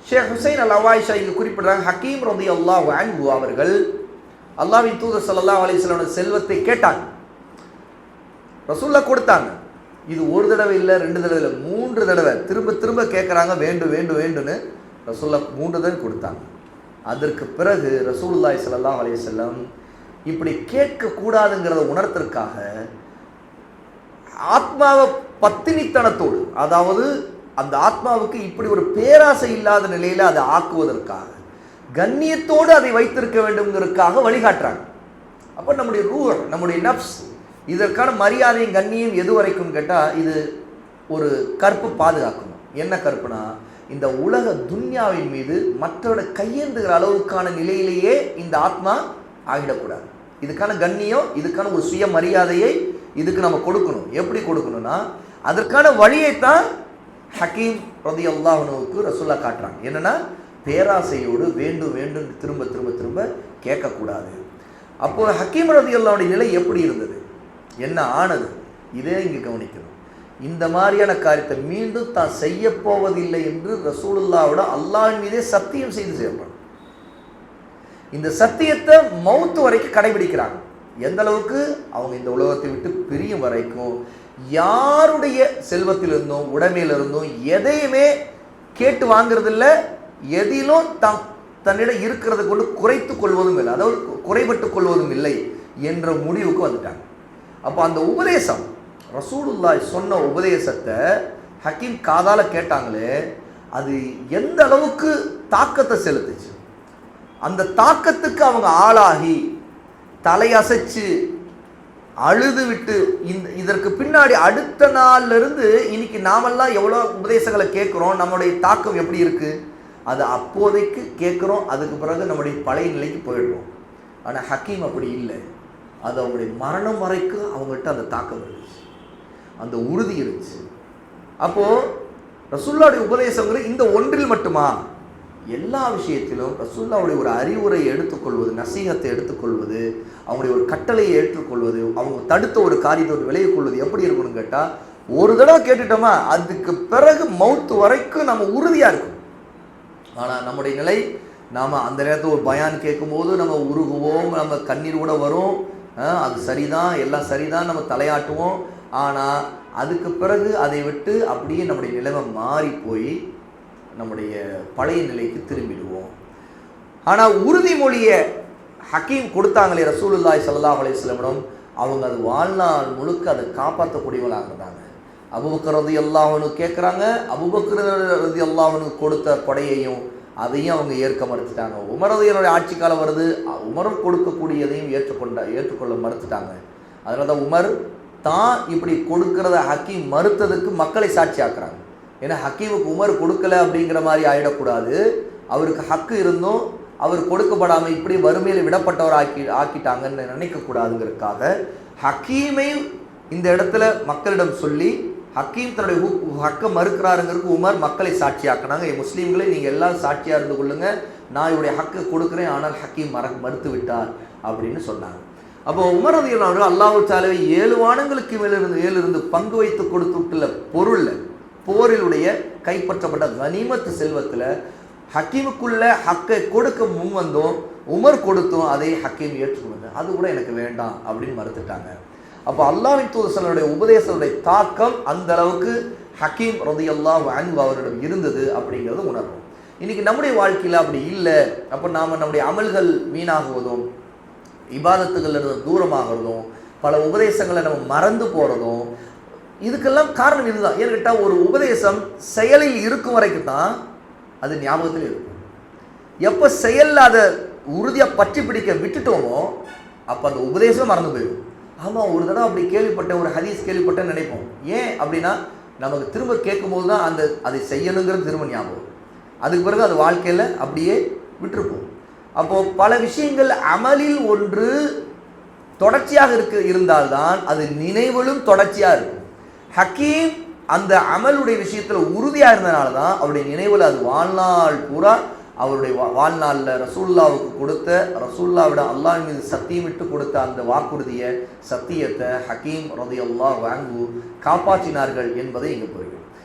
ஷேக் ஹுசைன் அல் அவாயிஷா இங்கு குறிப்பிடுறாங்க, ஹக்கீம் ரலியல்லாஹு அன்ஹு அவர்கள் அல்லாஹ்வின் தூதர் ஸல்லல்லாஹு அலைஹி வஸல்லம் செல்வத்தை கேட்டாங்க. ரசூலுல்லாஹ் கொடுத்தாங்க. இது ஒரு தடவை இல்லை, 2 தடவை இல்லை, 3 தடவை திரும்ப திரும்ப கேட்குறாங்க, வேண்டும் வேண்டும் வேண்டும்னு. ரசூலுல்லாஹ் 3 தடவை கொடுத்தாங்க. அதற்கு பிறகு ரசூலுல்லாஹி ஸல்லல்லாஹு அலைஹி வஸல்லம் இப்படி கேட்கக்கூடாதுங்கிறத உணர்த்திற்காக ஆத்மாவை பத்தினித்தனத்தோடு, அதாவது அந்த ஆத்மாவுக்கு இப்படி ஒரு பேராசை இல்லாத நிலையில் அதை ஆக்குவதற்காக கண்ணியத்தோடு அதை வைத்திருக்க வேண்டும்ங்கிறதுக்காக வழிகாட்டுறாங்க. அப்போ நம்முடைய ரூஹ், நம்முடைய நப்ஸ், இதற்கான மரியாதையும் கண்ணியம் எது வரைக்கும் கேட்டால், இது ஒரு கற்பு பாதுகாக்கணும். என்ன கற்புனா, இந்த உலக துன்யாவின் மீது மற்றவரை கையேந்துகிற அளவுக்கான நிலையிலேயே இந்த ஆத்மா ஆகிடக்கூடாது. இதுக்கான கண்ணியம், இதுக்கான ஒரு சுய மரியாதையை இதுக்கு நம்ம கொடுக்கணும். எப்படி கொடுக்கணும்னா, அதற்கான வழியைத்தான் ஹக்கீம் ரலியல்லாஹு அன்ஹுவுக்கு ரசூலுல்லாஹ் காட்டுறாங்க. என்னன்னா, பேராசையோடு வேண்டும் வேண்டும் திரும்ப திரும்ப திரும்ப கேட்கக்கூடாது. அப்போ ஹக்கீம் ரலியல்லாஹுடைய நிலை எப்படி இருந்தது, என்ன ஆனது, இதே இங்கே கவனிக்கணும். இந்த மாதிரியான காரியத்தை மீண்டும் தான் செய்ய போவதில்லை என்று ரசூலுல்லாஹ்வோட அல்லாஹ்வின் மீதே சத்தியம் செய்து செய்யப்படும். இந்த சத்தியத்தை மௌத்து வரைக்கும் கடைபிடிக்கிறாங்க. எந்த அளவுக்கு, அவங்க இந்த உலகத்தை விட்டு பிரியும் வரைக்கும் யாருடைய செல்வத்திலிருந்தும் உடைமையிலிருந்தும் எதையுமே கேட்டு வாங்குறதில்லை, எதிலும் தன்னிடம் இருக்கிறத கொண்டு குறைத்து கொள்வதும் இல்லை, அதாவது குறைபட்டு கொள்வதும் இல்லை என்ற முடிவுக்கு வந்துட்டாங்க. அப்போ அந்த உபதேசம், ரசூலுல்லாஹ் சொன்ன உபதேசத்தை ஹக்கீம் காதால கேட்டாங்களே, அது எந்த அளவுக்கு தாக்கத்தை செலுத்துச்சு. அந்த தாக்கத்துக்கு அவங்க ஆளாகி தலையசைச்சு அழுது விட்டு, இதற்கு பின்னாடி அடுத்த நாள்ல இருந்து இன்னைக்கு நாமெல்லாம் எவ்வளோ உபதேசங்களை கேட்குறோம், நம்மளுடைய தாக்கம் எப்படி இருக்கு, அது அப்போதைக்கு கேட்குறோம், அதுக்கு பிறகு நம்முடைய பழைய நிலைக்கு போயிடுறோம். ஆனால் ஹக்கீம் அப்படி இல்லை. அது அவங்களுடைய மரணம் வரைக்கும் அவங்கள்ட்ட அந்த தாக்கம் இருந்துச்சு, அந்த உறுதி இருந்துச்சு. அப்போது ரசூலுல்லாஹ்வுடைய உபதேசங்கிறது இந்த ஒன்றில் மட்டுமா, எல்லா விஷயத்திலும் ரசூலுல்லாஹ்வுடைய ஒரு அறிவுரை எடுத்துக்கொள்வது, நசீகத்தை எடுத்துக்கொள்வது, அவங்களுடைய ஒரு கட்டளையை ஏற்றுக்கொள்வது, அவங்க தடுத்த ஒரு காரியத்தை விலகிக் கொள்வது எப்படி இருக்கணும்னு கேட்டால், ஒரு தடவை கேட்டுட்டோமா அதுக்கு பிறகு மௌத்து வரைக்கும் நம்ம உறுதியாக இருக்கும். ஆனால் நம்முடைய நிலை, நாம் அந்த நேரத்தில் ஒரு பயான் கேட்கும்போது நம்ம உருகுவோம், நம்ம கண்ணீர் கூட வரும், அது சரிதான், எல்லாம் சரிதான், நம்ம தலையாட்டுவோம். ஆனால் அதுக்கு பிறகு அதை விட்டு அப்படியே நம்முடைய நிலைமை மாறி போய் நம்முடைய பழைய நிலைக்கு திரும்பிடுவோம். ஆனால் உறுதிமொழியை ஹக்கீம் கொடுத்தாங்களே ரசூலுல்லாஹி ஸல்லல்லாஹு அலைஹி வஸல்லம், அவங்க அது வாழ்நாள் முழுக்க அதை காப்பாற்றக்கூடியவங்களாக இருந்தாங்க. அபூபக்கர் ரலியல்லாஹு அன்ஹு கேட்குறாங்க, அபூபக்கர் ரலியல்லாஹு அன்ஹு கொடுத்த கொடையையும் அதையும் அவங்க ஏற்க மறுத்துட்டாங்க. உமர் ரலியல்லாஹு ஆட்சி காலம் வருது, உமர் கொடுக்கக்கூடியதையும் ஏற்றுக்கொள்ள மறுத்துட்டாங்க. அதனால தான் உமர் தான் இப்படி கொடுக்கிறத ஹக்கீம் மறுத்ததுக்கு மக்களை சாட்சி ஆக்குறாங்க. ஏன்னா ஹக்கீமுக்கு உமர் கொடுக்கல அப்படிங்கிற மாதிரி ஆகிடக்கூடாது, அவருக்கு ஹக்கு இருந்தும் அவர் கொடுக்கப்படாமல் இப்படி வறுமையில் விடப்பட்டவர் ஆக்கிட்டாங்கன்னு நினைக்கக்கூடாதுங்கிறதுக்காக ஹக்கீமை இந்த இடத்துல மக்களிடம் சொல்லி ஹக்கீம் தன்னுடைய ஹக்கை மறுக்கிறாருங்கிறதுக்கு உமர் மக்களை சாட்சியாக்குனாங்க. முஸ்லீம்களே நீங்கள் எல்லாரும் சாட்சியாக இருந்து கொள்ளுங்க, நான் இவருடைய ஹக்கை கொடுக்குறேன், ஆனால் ஹக்கீம் மறுத்து விட்டார் அப்படின்னு சொன்னாங்க. அப்போ உமர் ரலியல்லாஹு அன்ஹு அல்லாஹ் தஆலா 7 வானங்களுக்கு மேலிருந்து பங்கு வைத்து கொடுத்துள்ள பொருள், போரிலுடைய கைப்பற்றப்பட்ட கனிமத்து செல்வத்தில் ஹக்கீமுக்குள்ள ஹக்கை கொடுக்க முன் வந்தோம், உமர் கொடுத்தோம், அதை ஹக்கீம் ஏற்றுக்கொண்டு அது கூட எனக்கு வேண்டாம் அப்படின்னு மறுத்துட்டாங்க. அப்போ அல்லாஹ்வின் தூதர் ஸல்லல்லாஹு உபதேசத்துடைய தாக்கம் அந்த அளவுக்கு ஹக்கீம் ரலியல்லாஹு அன்ஹு அவரிடம் இருந்தது அப்படிங்கிறது உணர்வோம். இன்னைக்கு நம்முடைய வாழ்க்கையில் அப்படி இல்லை. அப்போ நாம் நம்முடைய அமல்கள் வீணாகுவதும், இபாதத்துகளிலிருந்து தூரமாகிறதும், பல உபதேசங்களை நம்ம மறந்து போகிறதும், இதுக்கெல்லாம் காரணம் இதுதான். ஏன்னு கேட்டால், ஒரு உபதேசம் செயலில் இருக்கும் வரைக்கும் தான் அது ஞாபகத்தில் இருக்கும். எப்போ செயலில் அதை உறுதியாக பற்றி பிடிக்க விட்டுட்டோமோ அப்போ அந்த உபதேசம் மறந்து போயிடும். ஆமாம், ஒரு தடவை அப்படி கேள்விப்பட்டேன், ஒரு ஹதீஸ் கேள்விப்பட்டேன்னு நினைப்போம். ஏன் அப்படின்னா, நமக்கு திரும்ப கேட்கும்போது தான் அதை செய்யணுங்கிறது திரும்ப ஞாபகம். அதுக்கு பிறகு அது வாழ்க்கையில் அப்படியே விட்டுருப்போம். அப்போது பல விஷயங்கள் அமலில் ஒன்று தொடர்ச்சியாக இருந்தால்தான் அது நினைவிலும் தொடர்ச்சியாக இருக்கும். ஹக்கீம் அந்த அமலுடைய விஷயத்தில் உறுதியாக இருந்தனால தான் அவருடைய நினைவில் அது வாழ்நாள் பூரா, அவருடைய வாழ்நாளில் ரசூலுல்லாவுக்கு கொடுத்த, ரசூலுல்லாவிட அல்லாஹ் மீது சத்தியமிட்டு கொடுத்த அந்த வாக்குறுதியை, சத்தியத்தை ஹக்கீம் ரலியல்லாஹு அன்ஹு காப்பாற்றினார்கள் என்பதை இங்கே புரியும்.